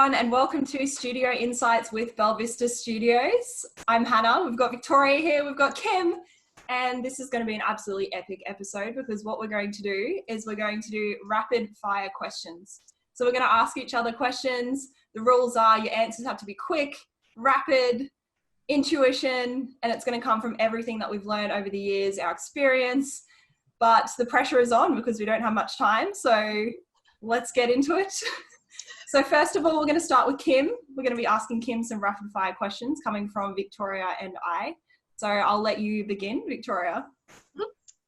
everyone, and welcome to Studio Insights with Belvista Studios. I'm Hannah, we've got Victoria here, we've got Kim, and this is going to be an absolutely epic episode because what we're going to do is we're going to do rapid fire questions. So we're going to ask each other questions. The rules are your answers have to be quick, rapid, intuition, and it's going to come from everything that we've learned over the years, our experience, but the pressure is on because we don't have much time, so let's get into it. So first of all, we're going to start with Kim. We're going to be asking Kim some rapid fire questions coming from Victoria and I. So I'll let you begin, Victoria. All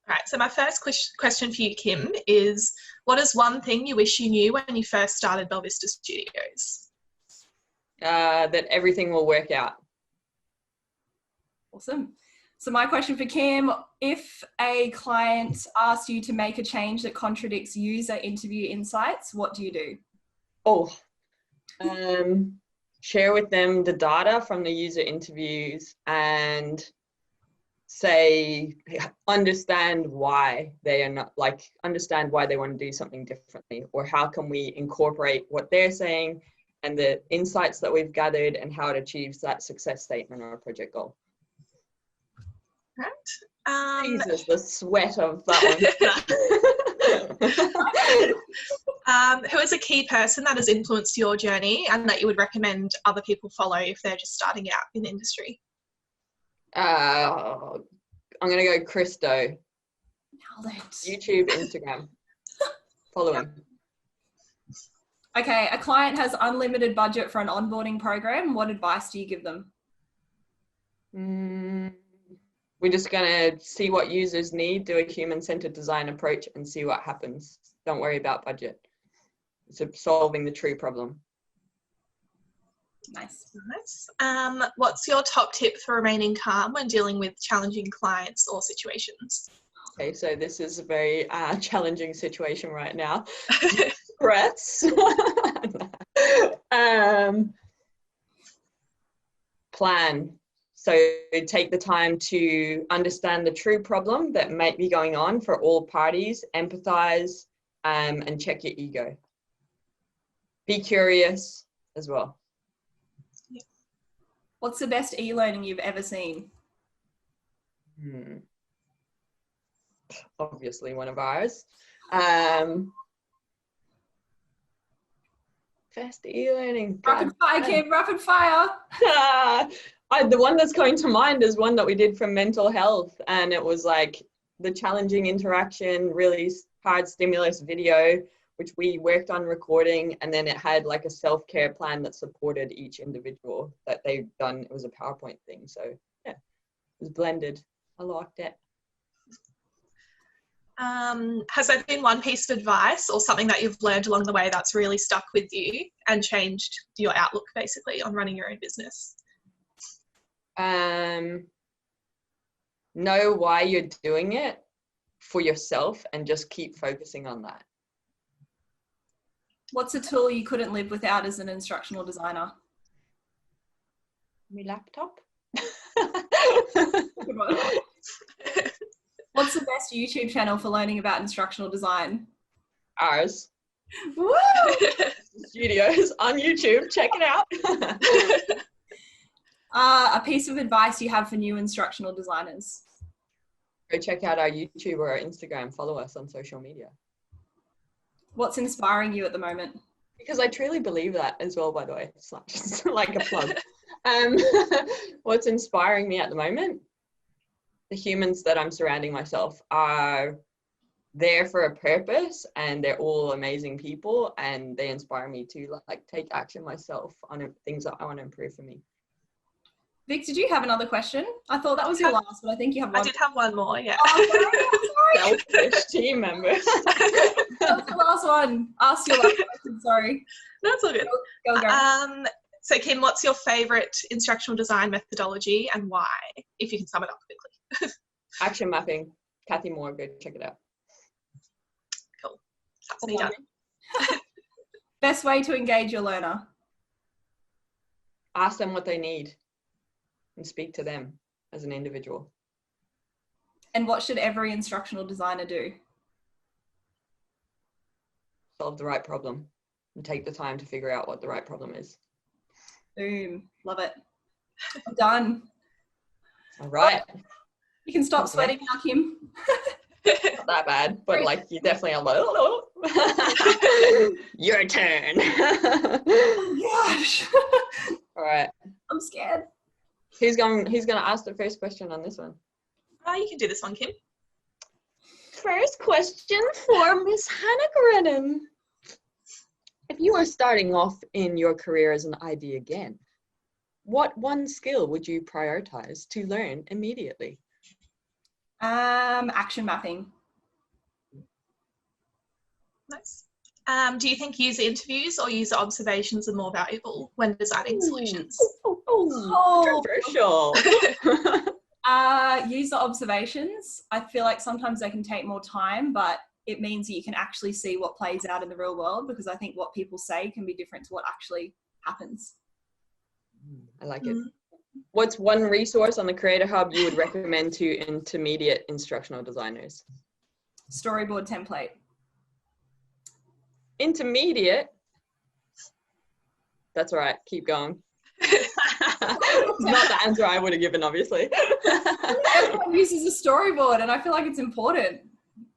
right, so my first question for you, Kim, is what is one thing you wish you knew when you first started Belvista Studios? That everything will work out. Awesome. So my question for Kim, if a client asks you to make a change that contradicts user interview insights, what do you do? Share with them the data from the user interviews and say, understand why they are not, understand why they want to do something differently, or how can we incorporate what they're saying and the insights that we've gathered and how it achieves that success statement or project goal. Right. Jesus, the sweat of that one. Who is a key person that has influenced your journey and that you would recommend other people follow if they're just starting out in the industry? I'm going to go Christo. Nailed it. YouTube, Instagram. Follow him. Okay, a client has unlimited budget for an onboarding program. What advice do you give them? We're just going to see what users need, do a human-centered design approach and see what happens. Don't worry about budget. It's solving the true problem. Nice. Nice. What's your top tip for remaining calm when dealing with challenging clients or situations? Okay, so this is a very challenging situation right now. Breaths. Plan. So take the time to understand the true problem that might be going on for all parties, empathize, and check your ego. Be curious as well. Yeah. What's the best e-learning you've ever seen? Obviously one of ours. Best e-learning. Rapid fire, Kim, rapid fire. The one that's going to mind is one that we did for mental health, and it was like the challenging interaction, really hard stimulus video, which we worked on recording, and then it had like a self-care plan that supported each individual that they've done. It was a PowerPoint thing, so yeah, it was blended. I liked it. Has there been one piece of advice or something that you've learned along the way that's really stuck with you and changed your outlook basically on running your own business? Know why you're doing it for yourself and just keep focusing on that. What's a tool you couldn't live without as an instructional designer? My laptop. Good one. What's the best YouTube channel for learning about instructional design? Ours. Woo! Studios on YouTube. Check it out. A piece of advice you have for new instructional designers? Go check out our YouTube or our Instagram. Follow us on social media. What's inspiring you at the moment? Because I truly believe that as well, by the way. It's not just like a plug. What's inspiring me at the moment? The humans that I'm surrounding myself are there for a purpose, and they're all amazing people, and they inspire me to like take action myself on things that I want to improve for me. Vic, did you have another question? I thought that was your last, but I think you have one. I did have one more, yeah. Oh, sorry. Selfish team member. That's the last one. Ask your last question, sorry. That's all good. Go. So Kim, what's your favourite instructional design methodology and why, if you can sum it up quickly? Action mapping. Kathy Moore, go check it out. Cool. That's me done. Best way to engage your learner? Ask them what they need and speak to them as an individual. And what should every instructional designer do? Solve the right problem. and take the time to figure out what the right problem is. Boom. Love it. I'm done. All right. You can stop sweating now, Kim. Not that bad, but like you definitely are like, your turn. Oh gosh. All right. I'm scared. Who's going to ask the first question on this one? You can do this one, Kim. First question for Miss Hannah Grennan. If you are starting off in your career as an ID again, what one skill would you prioritize to learn immediately? Action mapping. Nice. Do you think user interviews or user observations are more valuable when designing solutions? Controversial. User observations. I feel like sometimes they can take more time, but it means that you can actually see what plays out in the real world, because I think what people say can be different to what actually happens. I like it. What's one resource on the Creator Hub you would recommend to intermediate instructional designers? Storyboard template. Intermediate? That's all right. Keep going. Not the answer I would have given, obviously. Everyone uses a storyboard, and I feel like it's important.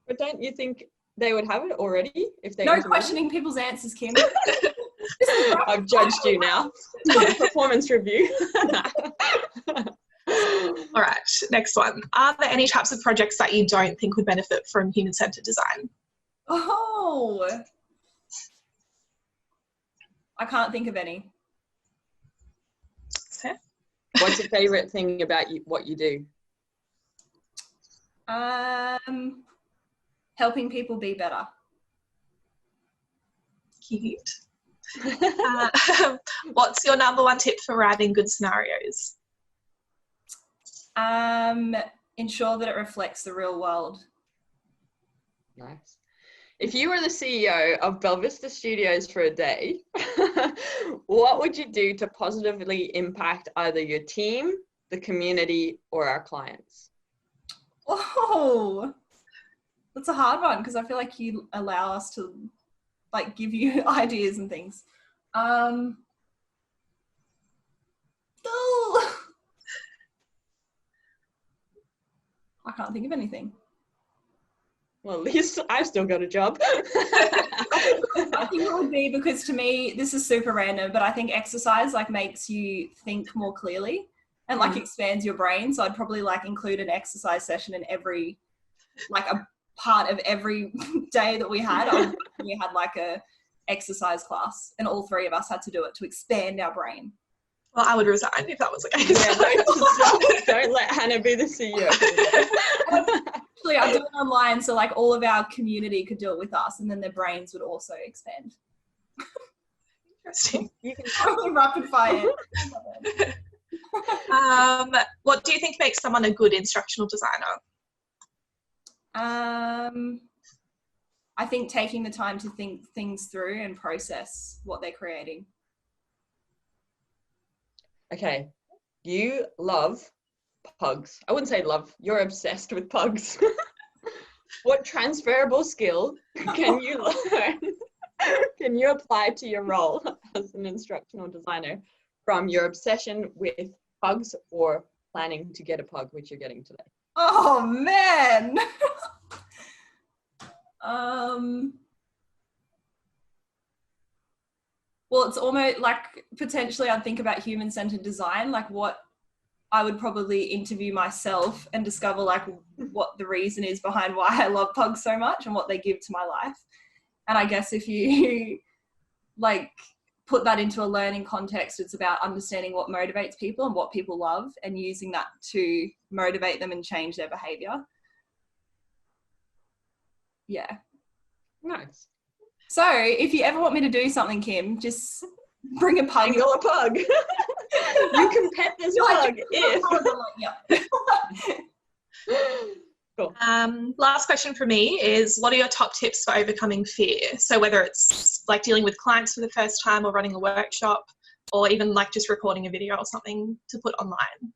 But don't you think they would have it already if they? No questioning people's answers, Kim. I've judged you now. Performance review. All right, next one. Are there any types of projects that you don't think would benefit from human-centered design? Oh, I can't think of any. Okay. What's your favorite thing about what you do? Helping people be better. Cute. What's your number one tip for writing good scenarios? Ensure that it reflects the real world. Nice. If you were the CEO of Belvista Studios for a day, what would you do to positively impact either your team, the community, or our clients? Oh, that's a hard one, because I feel like you allow us to like give you ideas and things. I can't think of anything. Well, at least I've still got a job. I think it would be, because to me, this is super random, but I think exercise like makes you think more clearly and like expands your brain. So I'd probably like include an exercise session in every, like a part of every day that we had. We had like a exercise class, and all three of us had to do it to expand our brain. Well, I would resign if that was the case. Yeah, don't let Hannah be the CEO. Actually, I'd do it online, so like all of our community could do it with us, and then their brains would also expand. Interesting. You can Totally rapid fire. What do you think makes someone a good instructional designer? I think taking the time to think things through and process what they're creating. Okay, you love pugs. I wouldn't say love, you're obsessed with pugs. What transferable skill can you learn? Can you apply to your role as an instructional designer from your obsession with pugs or planning to get a pug, which you're getting today? Oh man. Well, it's almost like potentially I'd think about human-centered design, like what I would probably interview myself and discover like what the reason is behind why I love pugs so much and what they give to my life. And I guess if you like put that into a learning context, it's about understanding what motivates people and what people love and using that to motivate them and change their behavior. Yeah. Nice. So if you ever want me to do something, Kim, just bring a pug. Angle a pug. You can pet this pug if. Cool. Last question for me is, what are your top tips for overcoming fear? So whether it's like dealing with clients for the first time or running a workshop, or even like just recording a video or something to put online.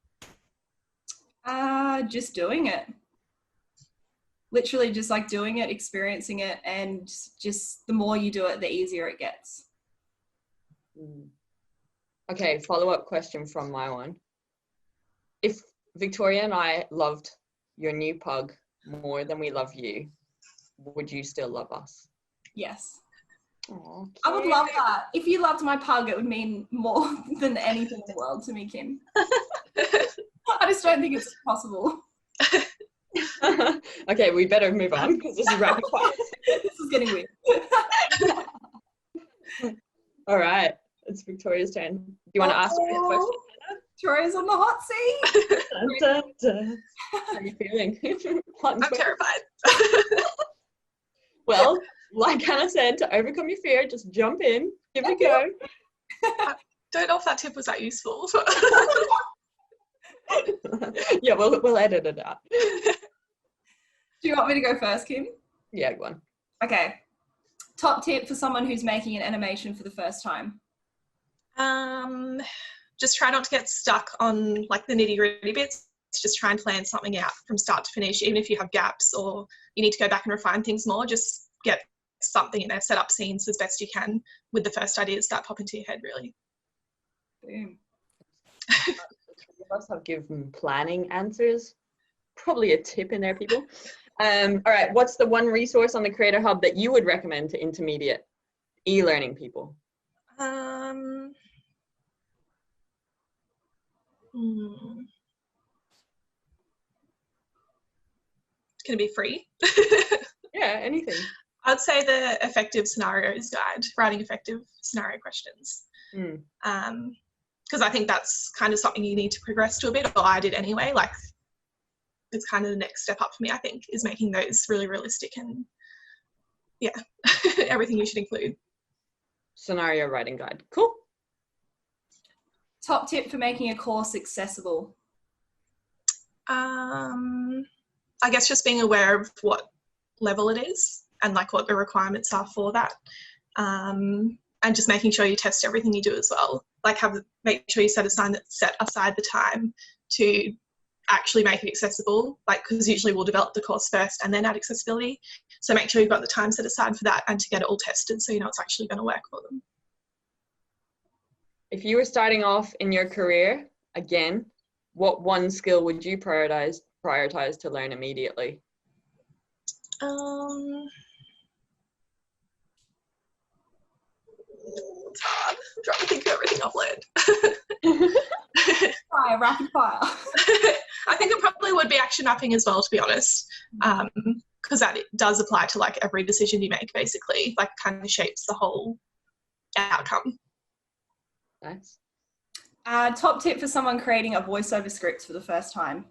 Just doing it. Literally just like doing it, experiencing it, and just the more you do it, the easier it gets. Okay, follow-up question from my one. If Victoria and I loved your new pug more than we love you, would you still love us? Yes. Oh, I would love that. If you loved my pug, it would mean more than anything in the world to me, Kim. I just don't think it's possible. Okay, we better move on because this is rapid fire. This is getting weird. All right, it's Victoria's turn. Do you want to ask me a question? Victoria's on the hot seat. Dun, dun, dun. How are you feeling? I'm terrified. Well, like Hannah said, to overcome your fear, just jump in, give it a go. I don't know if that tip was that useful. Yeah, we'll edit it out. Do you want me to go first, Kim? Yeah, go on. Okay. Top tip for someone who's making an animation for the first time. Just try not to get stuck on like the nitty-gritty bits. Just try and plan something out from start to finish, even if you have gaps or you need to go back and refine things more. Just get something in there, set up scenes as best you can with the first ideas that pop into your head, really. Boom. You must have given planning answers. Probably a tip in there, people. All right, what's the one resource on the Creator Hub that you would recommend to intermediate e-learning people? Can it be free? Yeah, anything. I'd say the Effective Scenarios Guide, writing effective scenario questions. Because I think that's kind of something you need to progress to a bit, or I did anyway. Like, it's kind of the next step up for me, I think, is making those really realistic and, yeah, everything you should include. Scenario writing guide. Cool. Top tip for making a course accessible. I guess just being aware of what level it is and like what the requirements are for that. And just making sure you test everything you do as well. Like make sure you set aside the time to actually make it accessible, like, because usually we'll develop the course first and then add accessibility. So make sure you've got the time set aside for that and to get it all tested so you know it's actually going to work for them. If you were starting off in your career again, what one skill would you prioritize to learn immediately? It's hard. I'm trying to think of everything I've learned. Fire, rapid fire. I think it probably would be action mapping as well, to be honest, because that does apply to like every decision you make, basically, like kind of shapes the whole outcome. Nice. Top tip for someone creating a voiceover script for the first time.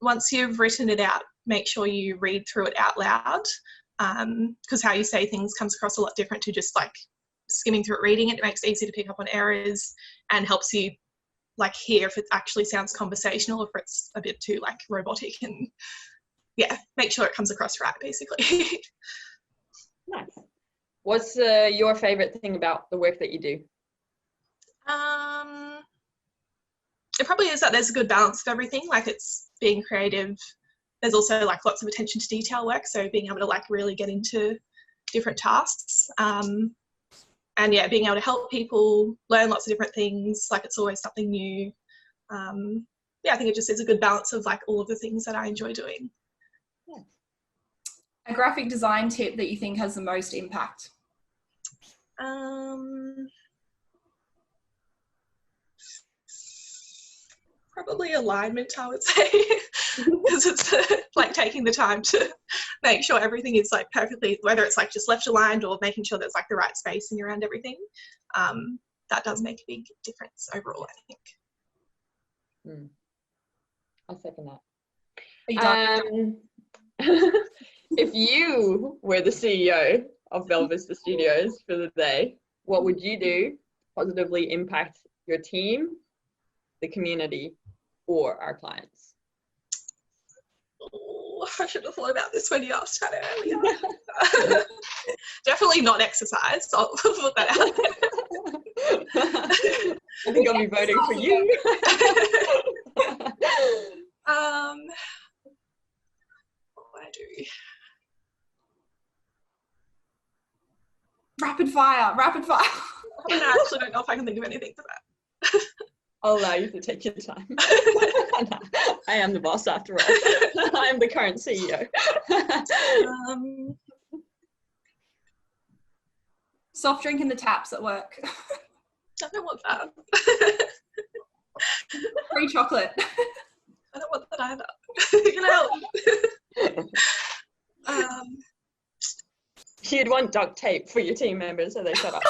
Once you've written it out, make sure you read through it out loud, because how you say things comes across a lot different to just like skimming through it, reading it. It makes it easy to pick up on errors and helps you like hear if it actually sounds conversational, if it's a bit too like robotic, and yeah, make sure it comes across right, basically. Nice. What's your favorite thing about the work that you do? It probably is that there's a good balance of everything. Like, it's being creative. There's also like lots of attention to detail work, so being able to like really get into different tasks. And yeah, being able to help people learn lots of different things. Like, it's always something new. Yeah, I think it just is a good balance of like all of the things that I enjoy doing. Yeah. A graphic design tip that you think has the most impact? Probably alignment, I would say, because it's like taking the time to make sure everything is like perfectly, whether it's like just left aligned or making sure there's like the right spacing around everything. That does make a big difference overall, I think. I'll second that. Are you done? If you were the CEO of Belvista Studios for the day, what would you do to positively impact your team, the community, or our clients? Oh, I should have thought about this when you asked that earlier. Definitely not exercise. I'll put that out there. I think I'll be voting for you. What would I do? Rapid fire. I actually don't know if I can think of anything for that. I'll allow you to take your time. I am the boss after all. I am the current CEO. Soft drink in the taps at work. I don't want that. Free chocolate. I don't want that either. You know. You'd want duct tape for your team members so they shut up.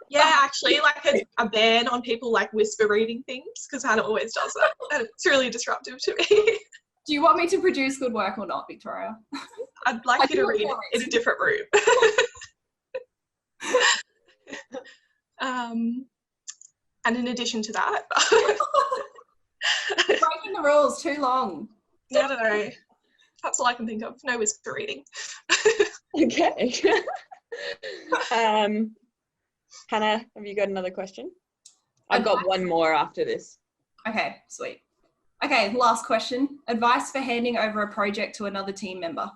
Yeah, actually, like a ban on people like whisper reading things, because Hannah always does that, and it's really disruptive to me. Do you want me to produce good work or not, Victoria? I'd like you to read it in a different room. And in addition to that, breaking the rules too long. I don't know. That's all I can think of. No whisper reading. Okay. Hannah, have you got another question? I've got one more after this. Okay, sweet. Okay, last question. Advice for handing over a project to another team member.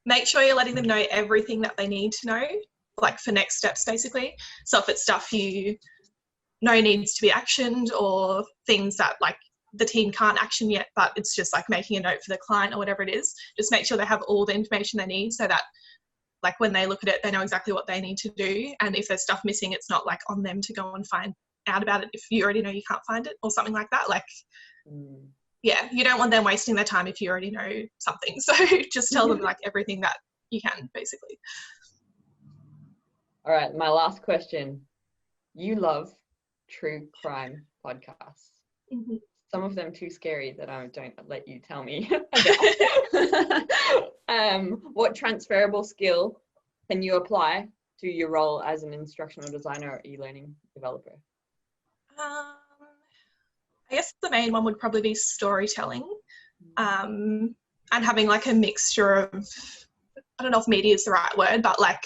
Make sure you're letting them know everything that they need to know, like for next steps, basically. So if it's stuff you know needs to be actioned, or things that like the team can't action yet, but it's just like making a note for the client or whatever it is, just make sure they have all the information they need, so that like when they look at it, they know exactly what they need to do. And if there's stuff missing, it's not like on them to go and find out about it if you already know you can't find it or something like that. Like, yeah, you don't want them wasting their time if you already know something. So just tell them like everything that you can, basically. All right, my last question. You love true crime podcasts. Mm-hmm. Some of them too scary that I don't let you tell me about. What transferable skill can you apply to your role as an instructional designer or e-learning developer? I guess the main one would probably be storytelling, and having like a mixture of, I don't know if media is the right word, but like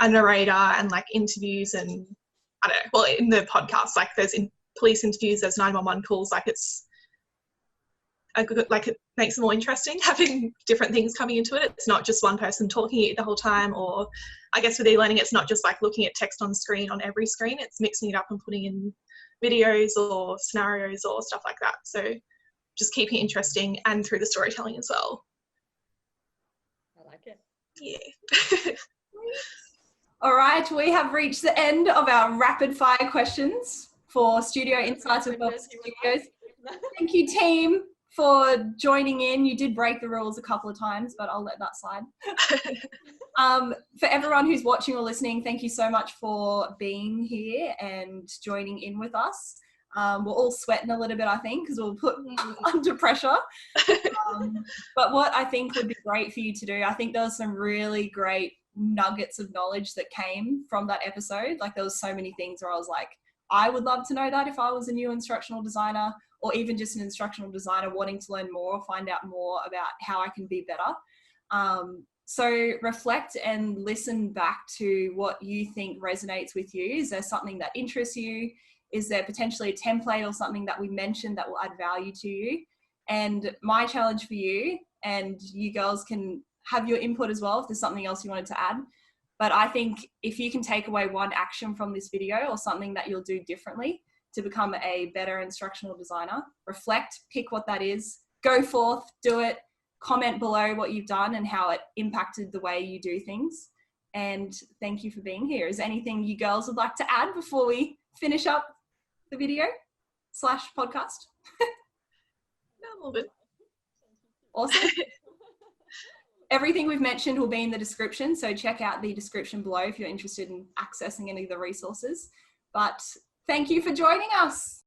a narrator and like interviews, and I don't know, well, in the podcast, like there's police interviews, there's 911 calls, like it's a good, like it makes it more interesting having different things coming into it. It's not just one person talking it the whole time, or I guess with e-learning it's not just like looking at text on screen on every screen, it's mixing it up and putting in videos or scenarios or stuff like that. So just keeping it interesting, and through the storytelling as well. I like it. Yeah. All right, we have reached the end of our rapid fire questions for Studio Insights with Belvista Studios. Thank you, team, for joining in. You did break the rules a couple of times, but I'll let that slide. For everyone who's watching or listening, thank you so much for being here and joining in with us. We're all sweating a little bit, I think, because we'll put under pressure. But what I think would be great for you to do, I think there was some really great nuggets of knowledge that came from that episode. Like there was so many things where I was like, I would love to know that if I was a new instructional designer, or even just an instructional designer wanting to learn more or find out more about how I can be better. So reflect and listen back to what you think resonates with you. Is there something that interests you? Is there potentially a template or something that we mentioned that will add value to you? And my challenge for you, and you girls can have your input as well if there's something else you wanted to add. But I think if you can take away one action from this video or something that you'll do differently to become a better instructional designer, reflect, pick what that is, go forth, do it, comment below what you've done and how it impacted the way you do things. And thank you for being here. Is there anything you girls would like to add before we finish up the video / podcast? No, a little bit. Awesome. Everything we've mentioned will be in the description, so check out the description below if you're interested in accessing any of the resources. But thank you for joining us.